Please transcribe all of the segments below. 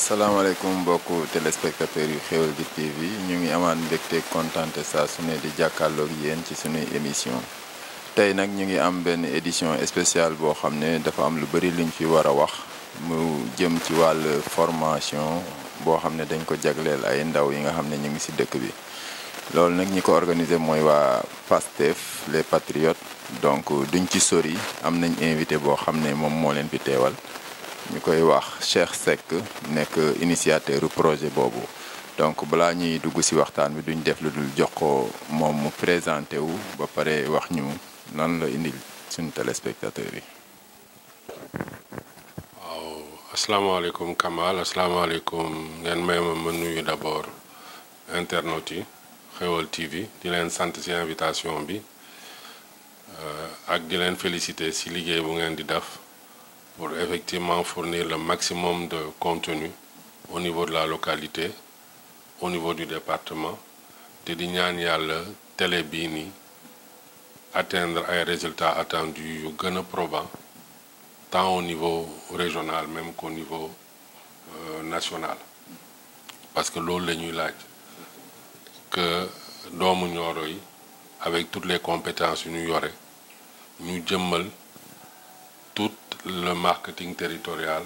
salaamaaleykum mbokku téléspectateurs yu Xeweul gi TV ñu ngi amaat mbégte kontante saa su ne di jàkkaarloog yéen ci sunuy émission tey nag ñu ngi am benn édition spéciale boo xam ne dafa am lu bëri luñ fi war a wax mu jëm ci wàll formation boo xam ne dañ ko jagleel ay ndaw yi nga xam ne ñu ngi ci dëkk bi loolu nag ñi ko organisé mooy waa PASTEF les Patriotes donc duñ ci sori am nañ invité boo xam ne moom moo leen fi teewal ñu koy wax Cheikh Seck nekk initiateur projet boobu donc balaa ñuy dugg ci waxtaan bi duñ def lu dul jox ko moom mu présenté wu ba pare wax ñu nan la indil suñu téléspectateurs yi. waaw asalaamaaleykum Kamal asalaamaaleykum ngeen may ma nuyu d'abord internautes yi Xeweul TV di leen sant ci invitation bi ak di leen féliciter ci liggéey bu ngeen di def. Pour effectivement fournir le maximum de contenu au niveau de la localité, au niveau du département, te di ñaan yàlla télé bii nii atteindre ay résultats attendus yu gën a probants tant au niveau régional même qu'au niveau national parce que loolu la ñuy laaj que doomu Nioro yi avec toutes les compétences yu ñu yore ñu jëmmal tout le marketing territorial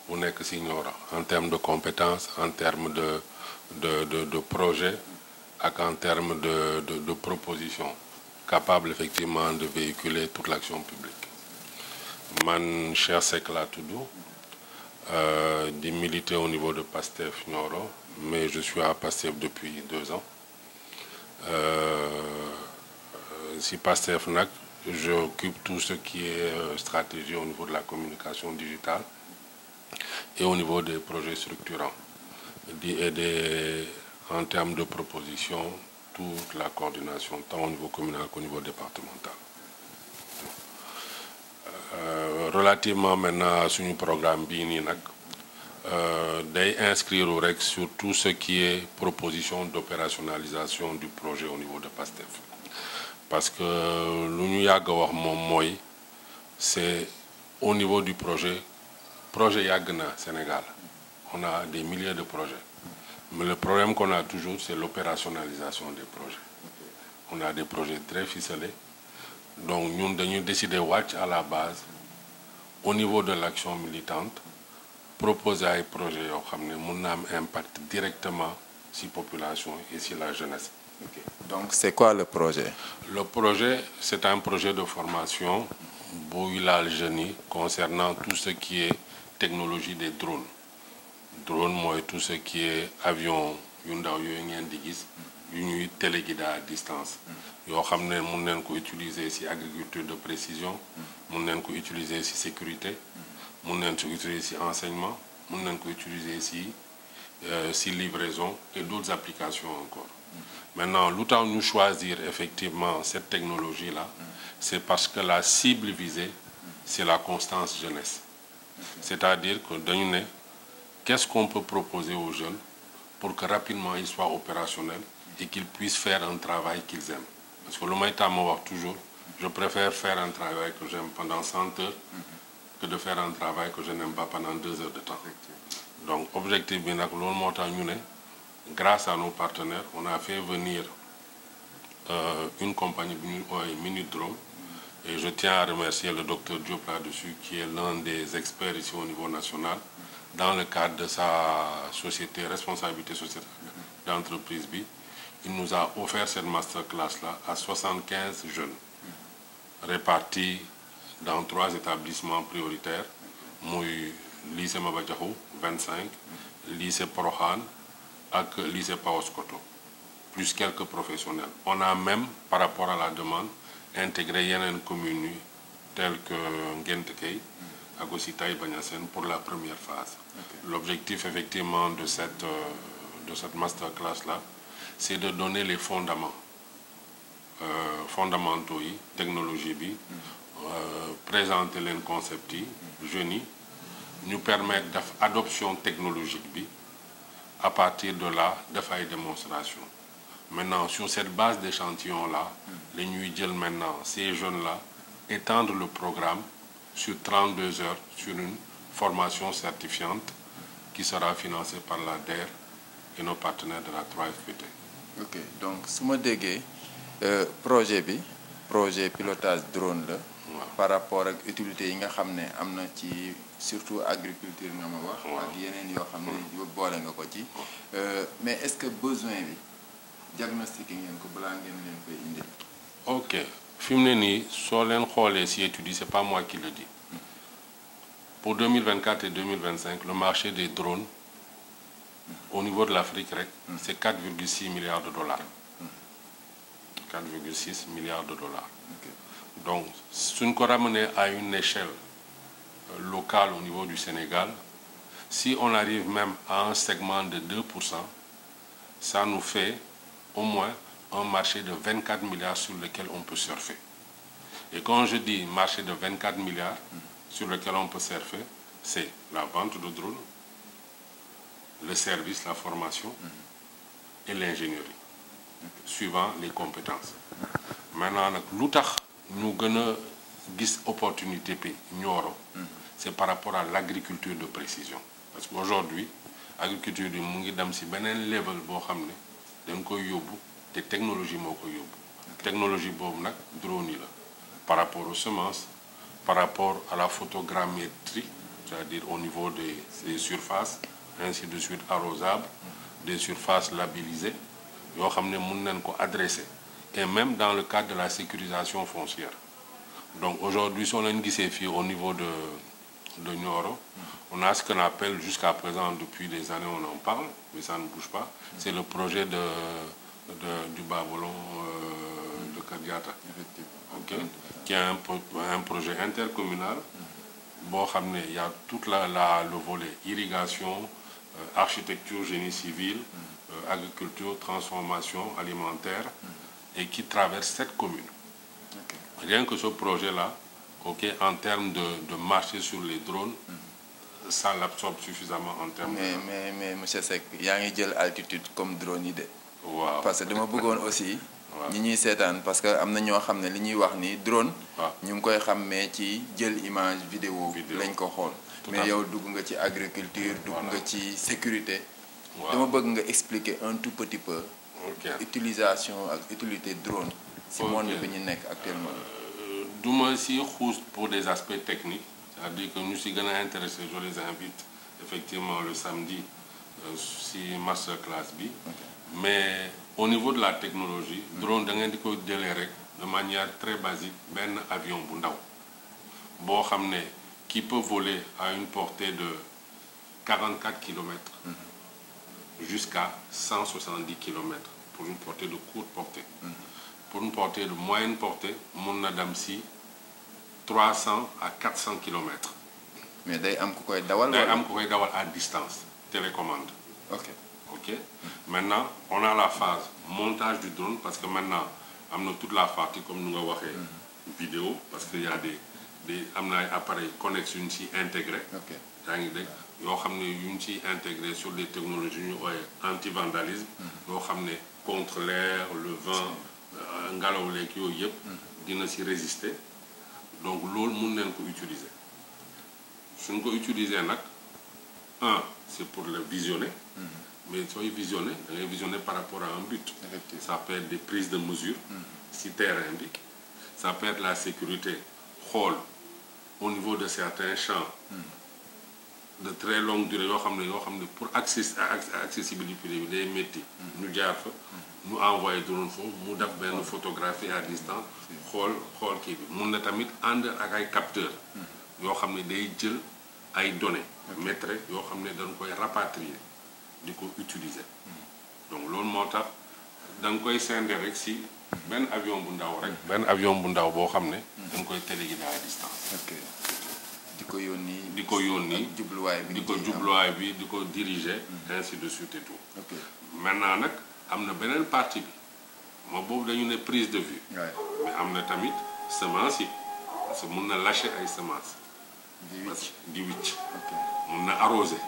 bu nekk ci Nioro en termes de compétences en termes de projet ak en termes de propositions capables effectivement de véhiculer toute l'action publique man Cheikh Seck laa tudd di militer au niveau de PASTEF Nioro mais je suis à PASTEF depuis 2 ans ci PASTEF nag j'occupe tout ce qui est stratégie au niveau de la communication digitale et au niveau des projets structurants, d'y aider en termes de propositions toute la coordination, tant au niveau communal qu'au niveau départemental. Relativement maintenant à suñu programme bii nii nag day inscrire rek sur tout ce qui est proposition d'opérationnalisation du projet au niveau de PASTEF. Parce que lu ñu yàgg a wax moom mooy c'est au niveau du projet yàgg na Sénégal on a des milliers de projets mais le problème qu'on a toujours c'est l'opérationnalisation des projets on a des projets très ficelés donc ñun dañuy décider wàcc à la base au niveau de l'action militante proposer ay projets yoo xam ne mën na am impact directement ci population et ci la jeunesse. Okay. Donc c'est quoi le projet? Le projet, c'est un projet de formation buy laal jeunes yi concernant tout ce qui est technologie des drones. Drone mooy tout ce qui est avion yu ndaw yooyu ngeen di gis yu ñuy téléguider à distance yoo xam ne mun neen ko utiliser ci agriculture de précision mun neen ko utiliser ci sécurité mun neen ko utiliser ci enseignement mun neen ko utiliser ci livraison et d'autres applications encore. Maintenant, lu tax ñu choisir effectivement cette technologie-là, c'est parce que la cible visée, c'est la constance jeunesse. C'est-à-dire que dañu ne qu'est-ce qu'on peut proposer aux jeunes pour que rapidement ils soient opérationnels et qu'ils puissent faire un travail qu'ils aiment. Parce que lu may tàmm wax toujours, je préfère faire un travail que j'aime pendant 100 heures que de faire un travail que je n'aime pas pendant 2 heures de temps. Donc objectif bi nag loolu moo tax ñu ne grâce à nos partenaires, on a fait venir une compagnie Minute Drone et je tiens à remercier le docteur Diop là-dessus qui est l'un des experts ici au niveau national dans le cadre de sa société, responsabilité sociétale d'entreprise bi. Il nous a offert cette masterclass-là à 75 jeunes répartis dans 3 établissements prioritaires, muy lycée Maba Diakhou 25, lycée Porokhane ak lycée Paoskoto plus quelques professionnels. On a même par rapport à la demande intégré yeneen communes yi telles que Nguent Kay ak aussi Taïba Niassène pour la première phase. Okay. L'objectif effectivement de cette masterclass là, c'est de donner les fondamentaux yi technologie bi présenter leen concept yi jeunes yi ñu permettre def adoption technologique bi. À partir de là, def ay démonstration. Maintenant, sur cette base d'échantillons-là, les ñuy jël maintenant ces jeunes-là étendre le programme sur 32 heures sur une formation certifiante qui sera financé par la DER et nos partenaires de la 3FPT. ok donc su ma déggee projet pilotage drone la. par rapport ak utilité yi nga xam ne am na ci surtout agriculture nga ma wax. ak yeneen yoo xam ne boole nga ko ci. mais est-ce que besoin bi diagnostiqué ngeen ko balaa ngeen leen koy indi. ok fi mu ne nii soo leen xoolee si études yi c'est pas moi qui le dis. Pour 2024 et 2025, le marché des drones au niveau de l'Afrique, c'est 4,6 milliards de dollars. 4,6 milliards de dollars. Okay. Donc, si on ramener à une échelle locale au niveau du Sénégal, si on arrive même à un segment de 2%, ça nous fait au moins un marché de 24 milliards sur lequel on peut surfer. Et quand je dis marché de 24 milliards, sur lequel on peut surfer, c'est la vente de drones, le service, la formation et l'ingénierie, suivant les compétences. Maintenant, lu tax ñu gën a gis opportunité bi Nioro, c'est par rapport à l'agriculture de précision. Parce qu'aujourd'hui, agriculture bi mu ngi dem ci beneen level boo xam ne dañ koy yóbbu te technologie moo koy yóbbu. Technologie boobu nag drone yi la par rapport aux semences, par rapport à la photogrammétrie, c'est-à-dire au niveau des surfaces, ainsi de suite arrosables, des surfaces labellisées, yoo xam ne mën nañ ko adresser, et même dans le cadre de la sécurisation foncière. Donc aujourd'hui, soo leen gisee fii au niveau de Nioro, on a ce qu'on appelle jusqu'à présent, depuis des années on en parle, mais ça ne bouge pas, c'est le projet du Babolon de Kadiata. Okay. Qui est un projet intercommunal boo xam ne y a toute le volet irrigation, architecture, génie civil, agriculture, transformation alimentaire, et qui traverse 7 communes. Okay. Rien que ce projet-là, en termes de marché sur les drones, ça l'absorbe suffisamment en termes mais monsieur Seck yaa ngi jël altitude comme drone yi de. waaw parce que dama bëggoon aussi. ñi ñuy seetaan parce que am na ñoo xam ne li ñuy wax ni drone. ñu ngi koy xàmmee ci jël image vidéo lañ ko xool. mais yow dugg nga ci agriculture dugg nga ci sécurité. dama bëgg nga expliquer un tout petit peu. utilisation ak utilité drone. ci monde bi ñu nekk actuellement. du ma si xuus pour des aspects techniques, c'est-à-dire que ñu si gën a intéressé, je les invite effectivement le samedi si masterclass bi. Mais au niveau de la technologie, drone da ngeen di ko jëlee rek de manière très basique benn avion bu ndaw boo xam ne qui peut voler à une portée de 44 kilomètres jusqu'à 170 kilomètres pour une portée de courte portée. Pour une portée de moyenne portée, mun na dem si 300 à 400 kilomètres. Mais day am ku koy dawal. Day am ku koy dawal à distance, télécommande. Ok. Maintenant, on a la phase montage du drone parce que maintenant, am na toute la partie comme nous l'avons waxee vidéo parce qu'il y a des am na ay appareils connexes yu ñu ci intégré. yaa ngi dégg yoo xam ne yu ñu ciy intégré sur des technologies ñu ooyee anti-vandalisme. yoo xam ne contre l'air, le vent, ngelaw leeg yooyu yëpp. dina ci résister. Donc loolu mun nañ ko utiliser suñ ko utiliser nag c'est pour le visionner. Mais sooy visionner da ngay visionner par rapport à un but. Ça peut être des prises de mesure si terrain bi. Ça peut être la sécurité xool au niveau de certains champs de très longue durée yoo xam ne pour accessibilité bi day métti. ñu jaar fa ñu envoyé drone foofu mu def benn photographie à distance xool kii bi mun na tamit ànd ak ay capteurs yoo xam ne day jël ay données métrées yoo xam ne dañ koy rapatrier di ko utiliser. Donc loolu moo tax da nga koy scinder rek si benn avion bu ndaw rek. benn avion bu ndaw boo xam ne. da nga koy téléguider à distance. di ko yónni. di ko yónni jubluwaay bi di ko diriger. ainsi de suite et tout. Maintenant nag am na beneen partie bi moo boobu dañu ne prise de vue. mais am na tamit semence yi parce que mun na lâcher ay semences. di wicc mun na arroser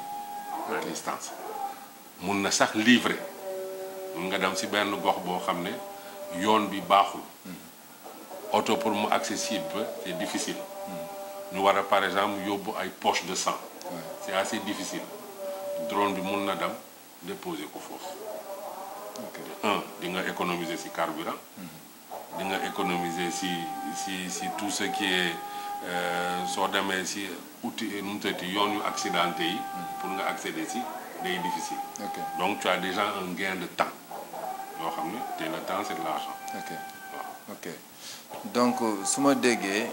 à distance. mun na sax livrer mun nga dem ci benn gox boo xam ne yoon bi baaxul. oto pour mu accessible c'est difficile. ñu war a par exemple yóbbu ay poche de sang. c'est assez difficile drone bi mun na dem déposer ko foofu. Di nga économiser ci carburant. di nga économiser si tout ce qui est soo demee si outil nu mu tëddee yoon yu accidenté yi. pour nga accéder si day difficile. Donc tu as déjà un gain de temps yoo xam ne te le temps c'est de l'argent. ok donc su ma déggee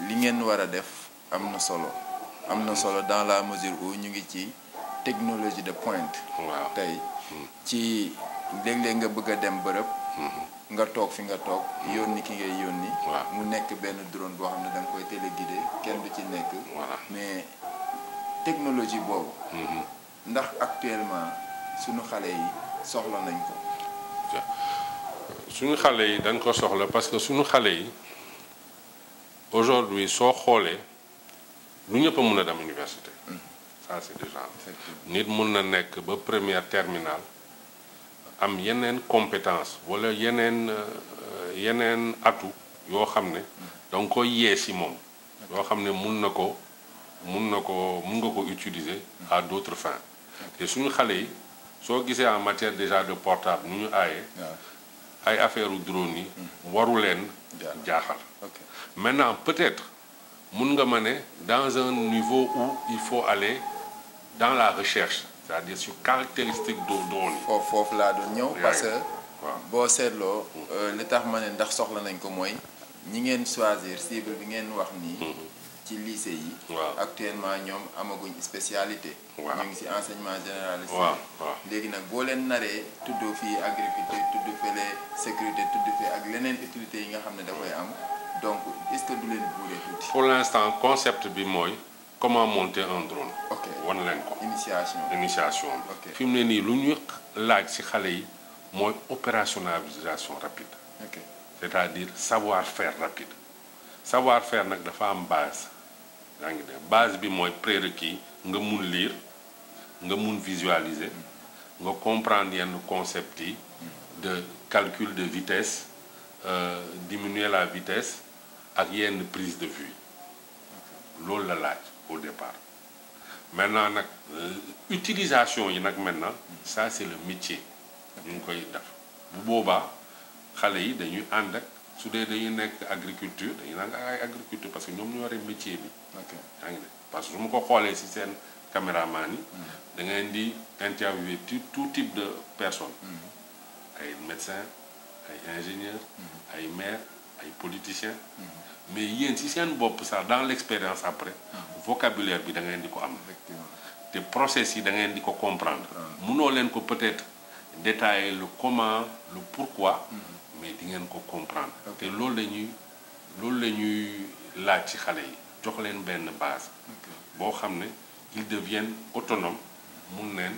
li ngeen war a def am na solo dans la mesure où ñu ngi ci technologie de pointe. waaw tey ci léeg-léeg nga bëgg a dem bërëb. nga toog fi nga toog yónni ki ngay yónni. mu nekk benn drone boo xam ne da nga koy téléguidé kenn du ci nekk. mais technologie boobu. ndax actuellement suñu xale yi soxla nañ ko. suñu xale yi dañ ko soxla parce que suñu xale yi aujourd'hui soo xoolee lu ñëpp a mun a dem université. ça c'est déjà nit mun na nekk ba première terminale am yeneen compétence wala yeneen atu yoo xam ne danga koy yee si moom yoo xam ne mun nga ko utiliser à d'autres fins te suñu xale yi soo gisee en matière déjà de portable nu ñu aaye ay affaire u drone yi waru leen jaaxal. Maintenant peut-être mun nga ma ne dans un niveau où il faut aller dans la recherche c'est-à-dire sur caractéristiques de drone yi. foofu laa doon ñëw parce que boo seetloo li tax ma ne ndax soxla nañ ko mooy ñi ngeen choisir cible bi ngeen wax nii ci lycée yi. actuellement ñoom amaguñ spécialité. ñu ngi ci enseignement généraliste. léegi nag boo leen naree tudd fii agriculture tudd fële sécurité tudd fii ak leneen utilité yi nga xam ne da koy am donc est-ce que du leen buuree tuuti. pour l'instant concept bi mooy comment monter un drone. wan leen ko initiation bi. fi mu ne nii lu ñu laaj ci xale yi mooy opérationnalisation rapide. c'est-à-dire savoir-faire rapide. savoir-faire nag dafa am base. yaa ngi dégg base bi mooy prérequis nga mun lire nga mun visualiser nga comprendre yenn concept yi de calcul de vitesse diminuer la vitesse ak yenn prise de vue loolu la laaj au départ maintenant nag utilisation yi nag maintenant ça c'est le métier ñu ngi koy def bu boobaa xale yi dañuy ànd ak su dee dañuy nekk agriculture dañuy naan ay agriculture parce que ñoom ñu yore métier bi. yaa ngi parce que su ma ko xoolee ci seen caméraman yi. da ngeen di interviewer tout type de personnes. ay médecins ay ingénieurs. ay maires ay politiciens. mais yéen ci seen bopp sax dans l'expérience après. vocabulaire bi da ngeen di ko am. te process yi da ngeen di ko comprendre. munoo leen ko peut-être détailler le comment le pourquoi. mais di ngeen ko comprendre. te loolu la ñuy laaj ci xale yi jox leen benn base. boo xam ne ils deviennent autonomes mun leen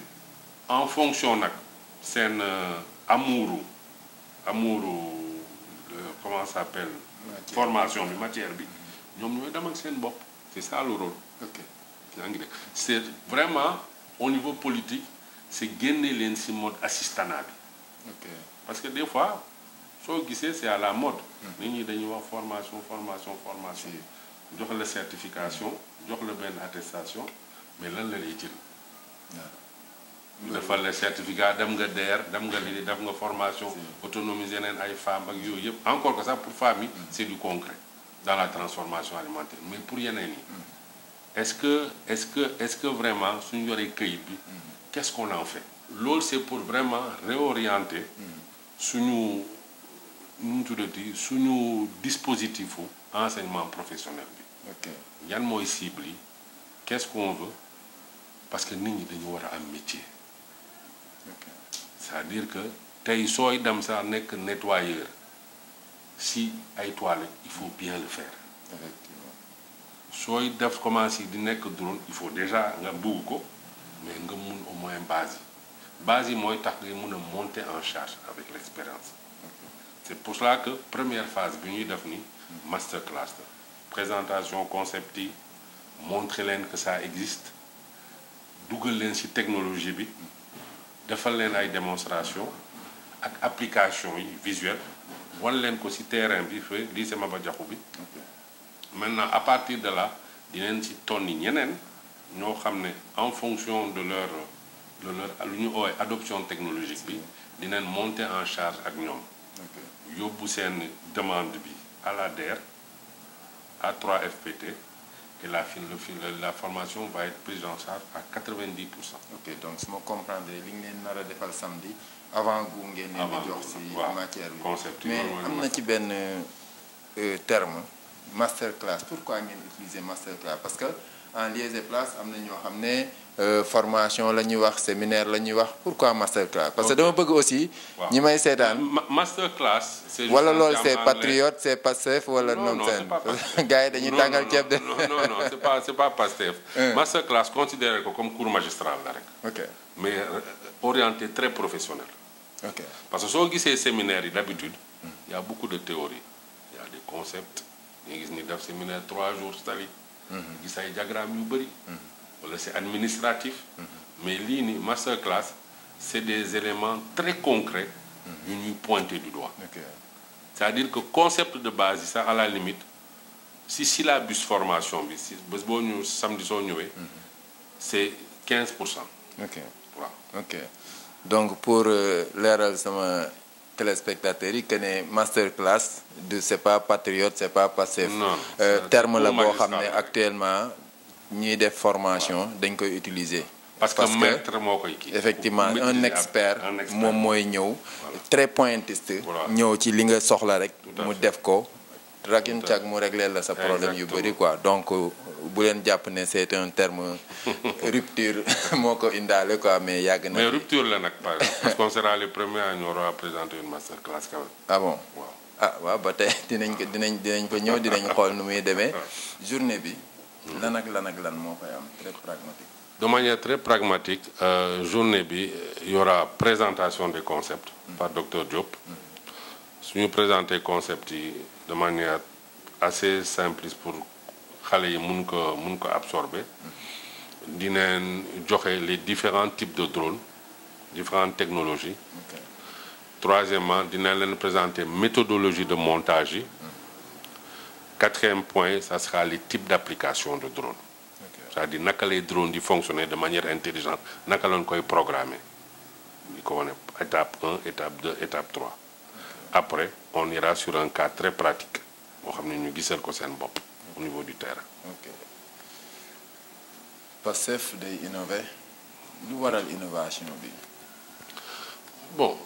en fonction nag seen amouru comment ça s'appelle formation bi matière bi ñoom ñooy dem ak seen bopp c'est ça le rôle. yaa ngi dégg c'est vraiment au niveau politique c'est génne leen ci mode assistanat bi. parce que des fois. soo gisee c'est à la mode. nit ñi dañuy wax formation. jox la certification jox la benn attestation mais lan la lay jël. defal la certificat dem nga DER dem nga lii def nga formation. autonomiser leen ay femmes ak yooyu yëpp encore que ça pour femmes yi c'est du concret dans la transformation alimentaire mais pour yeneen yi. est-ce que vraiment suñu yoree këyit bi. qu'est-ce qu'on en fait. loolu c'est pour vraiment réorienter suñu. nu mu tuddati suñu dispositif enseignement professionnel bi. yan mooy cible yi qu'est-ce qu'on veut parce que nit ñi dañu war a am métier. c'est-à-dire que tey sooy dem sax nekk nettoyeur si ay toilettes il faut bien le faire. sooy def commencer di nekk drone il faut déjà nga bugg ko mais nga mun au moins base yi mooy tax nga mun a monter en charge avec l'expérience. c'est pour cela que première phase bi ñuy def ni masterclass la présentation concept yi montrer leen que ça existe dugal leen ci technologie bi defal leen ay démonstration ak application yi visuelle wan leen ko ci terrain bi fee lycée Maba Diakhou bi maintenant à partir de là dineen ci tonni ñeneen ñoo xam ne en fonction de leur lu ñu oowee adoption technologique bi dinañ monter en charge ak ñoom yóbbu seen demande bi à la DER à 3FPT et la formation va être prise en charge à 90%. ok donc su ma comprendre li nga leen nar a defal samedi avant gu ngeen leen di jox ci matière bi concept mais am na ci benn terme masterclass. Pourquoi ngeen utiliser masterclass? Parce que en lieu et place am na ñoo xam ne formation la ñuy wax, séminaire la ñuy wax. Pourquoi masterclass? Parce que dama bëgg aussi ñi may seetaan masterclass c'est wala loolu c'est patriote, c'est Pastef wala non seen gars yi dañuy tàngal ceeb de non c'est pas Pastef. Masterclass considéré ko comme cours magistral la rek. OK. Mais orienté très professionnel. OK. Parce que soo gisee séminaire yi d'habitude il y a beaucoup de théories, il y a des concepts. ñu gis ni def séminaire 3 jours stali gis ay diagramme yu bëri wala c'est administratif mais lii ni masterclass c'est des éléments très concrets yu ñuy pointer du doigt. C'est-à-dire que concept de base yi sax à la limite si syllabus formation bi si bés boo ñu samedi soo ñëwee c'est 15%. OK. waaw. OK donc pour leeral sama téléspectateurs yi que ne masterclass de c'est pas patriote, c'est pas Pastef. Terme la boo xam ne actuellement ñiy def formation dañ koy utiliser. parce que maître moo koy kii. effectivement un expert moom mooy ñëw très pointiste. ñëw ci li nga soxla rek. mu def ko. rakin cag mu régler la sa problème yu bëri quoi donc bu leen jàpp ne c'est un terme rupture moo ko indaale quoi mais yàgg na. mais rupture la nag parce qu'on sera les premiers à ñëw à présenter une masterclass quand même. Ah bon. waaw waaw ba tey dinañ ko ñëw dinañ xool nu muy demee. journée bi. lan ak lan moo koy am très pragmatique. de manière très pragmatique journée bi il y aura présentation des concepts par docteur Diop. suñu présenter concept yi de manière assez simpliste pour xale yi mun ko absorber dinañ joxe les différents types de drones différentes technologies. Troisièmement dinañ leen présenter méthodologie de montage yi. Quatrième point ça sera les types d'application de drones. C'est-à-dire naka lay drone di fonctionner de manière intelligente naka lañ koy programmer di ko wane étape 1 étape 2 étape 3. Après on ira sur un cas très pratique boo xam ne ñu gisal ko seen bopp au niveau du terrain. OK. Pastef day innover lu waral innovation bi. bon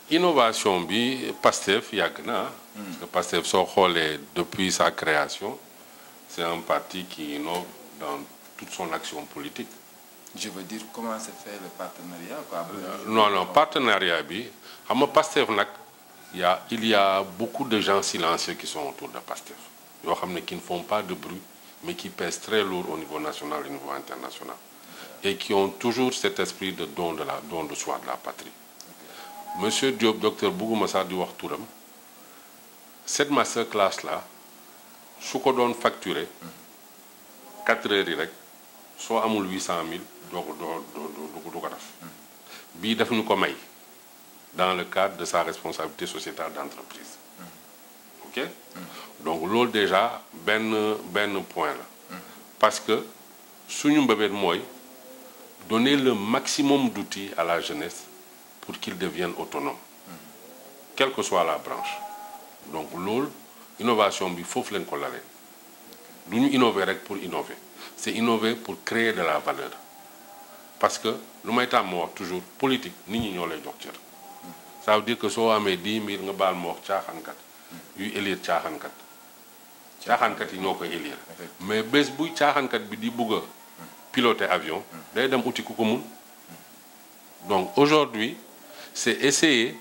innovation bi Pastef yàgg na parce que Pastef soo xoolee depuis sa création c'est un parti qui innove dans toute son action politique. Je veux dire comment se fait le partenariat quoi. non partenariat bi xam nga Pastef nag il y a beaucoup de gens silencieux qui sont autour de Pastef yoo xam ne qui ne font pas de bruit mais qui pèsent très lourd au niveau national et au niveau international et qui ont toujours cet esprit de don de soi de la patrie. Monsieur Diop docteur bugguma sax di wax turam cette masterclass là su ko doon facturer 4 heures yi rek soo amul 800 000 doo ko def bii daf ñu ko may dans le cadre de sa responsabilité sociétale d'entreprise. OK donc loolu déjà benn point la parce que suñu mbébét mooy donner le maximum d'outils à la jeunesse pour qu'ils deviennent autonomes quelle que soit la branche donc loolu innovation bi foofu leen ko lalee du ñu innover rek pour innover c'est innover pour créer de la valeur parce que lu may tàmm wax toujours politique nit ñi ñoo lay jox cër ça veut dire que soo amee 10 000 nga baal ma wax caaxaankat yuy élire caaxaankat yi ñoo koy élire mais bés buy caaxaankat bi di bugg a piloter avion day dem uti ku ko mun donc aujourd'hui c'est essayer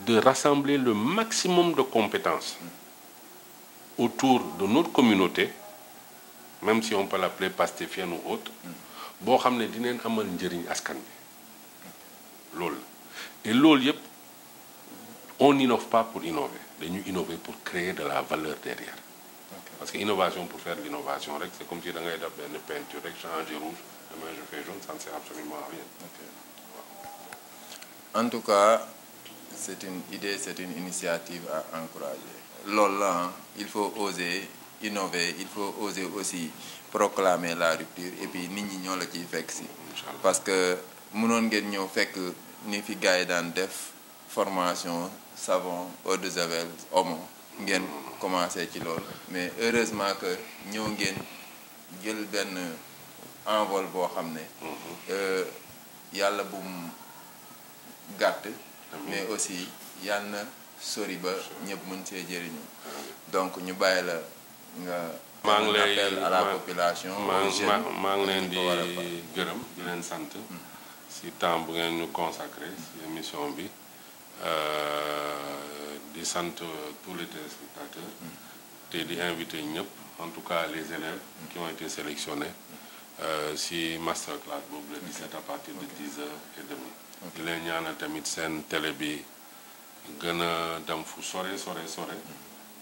de rassembler le maximum de compétences autour de notre communauté même si on peut l'appeler pastéfienne ou autre boo xam ne dinañ amal njëriñ askan bi loolu et loolu yëpp on n'innove pas pour innover dañuy innover pour créer de la valeur derrière parce que innovation pour faire de l'innovation rek c'est comme si da ngay def benn peinture rek changer rouge demain je fais jaune ça ne sert absolument à rien. En tout cas c'est une idée, c'est une initiative à encourager loolu la il faut oser innover il faut oser aussi proclamer la rupture et puis nit ñi ñoo la ciy fekk si parce que mënoon ngeen ñëw fekk ni fi gars yi daan def formation savon eau de javel omo ngeen commencé ci loolu mais heureusement que ñëw ngeen jël benn envol boo xam ne yàlla bu mu gàtt mais aussi yàlla na sori ba ñëpp mën see jëriñu donc ñu bàyyi la nga maa ngi lay appel à la population maa ngi leen di gërëm di leen sant si temps bu ngeen ñu consacré si émission bi di sant tous les téléspectateurs te di invité ñëpp en tout cas les élèves qui ont été sélectionnés si masterclass boobu le 17 à partir de 10h30 di leen ñaanal tamit seen télé bi gën a dem fu sore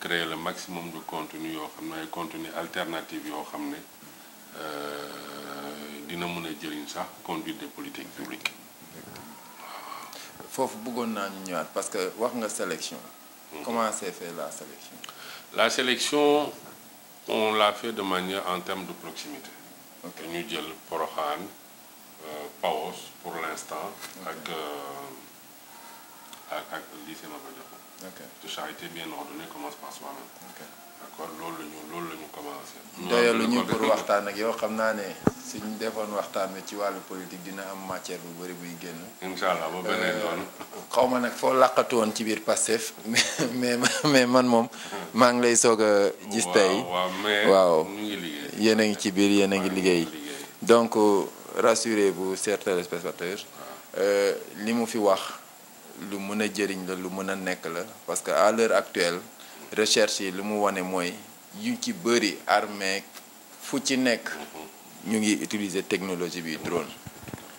créer le maximum de contenu yoo xam ne ay contenu alternatif yoo xam ne dina mën a jëriñ sax conduite des politiques publiques. foofu bëggoon naa ñu ñëwaat parce que wax nga sélection. Comment s'est fait la sélection? La sélection on l'a fait de manière en termes de proximité. ñu jël Porokhane Paos pour l'instant ak lycée Maba Diakhou. Tout ça a été bien ordonné, commence par soi-même. D'accord loolu la ñu commencé. doyaluñu pour waxtaan ak yow xam naa ne suñu defoon waxtaan wi ci wàllu politique dina am matière bu bëri buy génn. incha allah ba beneen yoon. xaw ma nag foo laqatu woon ci biir Pastef mais man moom maa ngi lay soog a gis tey. waaw ñu ngi liggéey. yéen a ngi ci biir yéen a ngi liggéey. donc rassurez-vous chers téléspectateurs li mu fi wax. lu mën a jëriñ la lu mën a nekk la parce que à l'heure actuelle recherche yi lu mu wane mooy yu ci bëri armée fu ci nekk ñu ngi utiliser technologie bi drone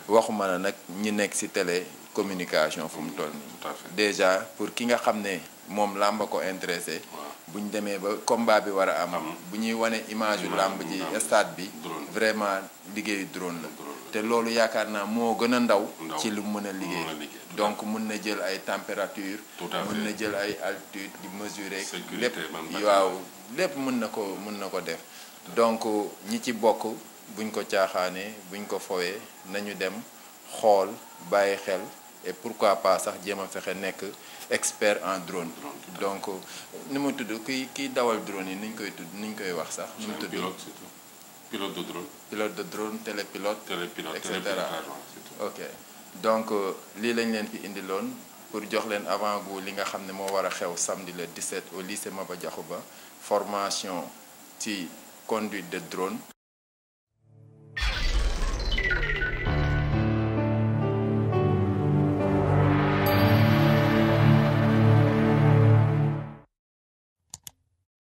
waxuma la nag ñi nekk ci télécommunication fu mu toll nii déjà pour ki nga xam ne moom làmba ko intéressé bu ñu demee ba combat bi war a am bu ñuy wane image yu làmb ji stade bi vraiment liggéeyu drone la te loolu yaakaar naa moo gën a ndaw ci lu mën a liggéey donc mën na jël ay température mën na jël ay altitude di mesurer lépp lépp mën na ko def donc ñi ci bokk buñ ko caaxaanee buñ ko fowee nañu dem xool bàyyi xel et pourquoi pas sax jéem a fexe nekk expert en drone donc ni mu tudd kiy dawal drone yi niñ koy wax sax ni mu tudd pilote de drone télépilote et cetera ok donc lii lañ leen fi indiloon pour jox leen avant-goût li nga xam ne moo war a xew samedi le 17 au lycée Maba Diakhou Ba formation ci conduite de drone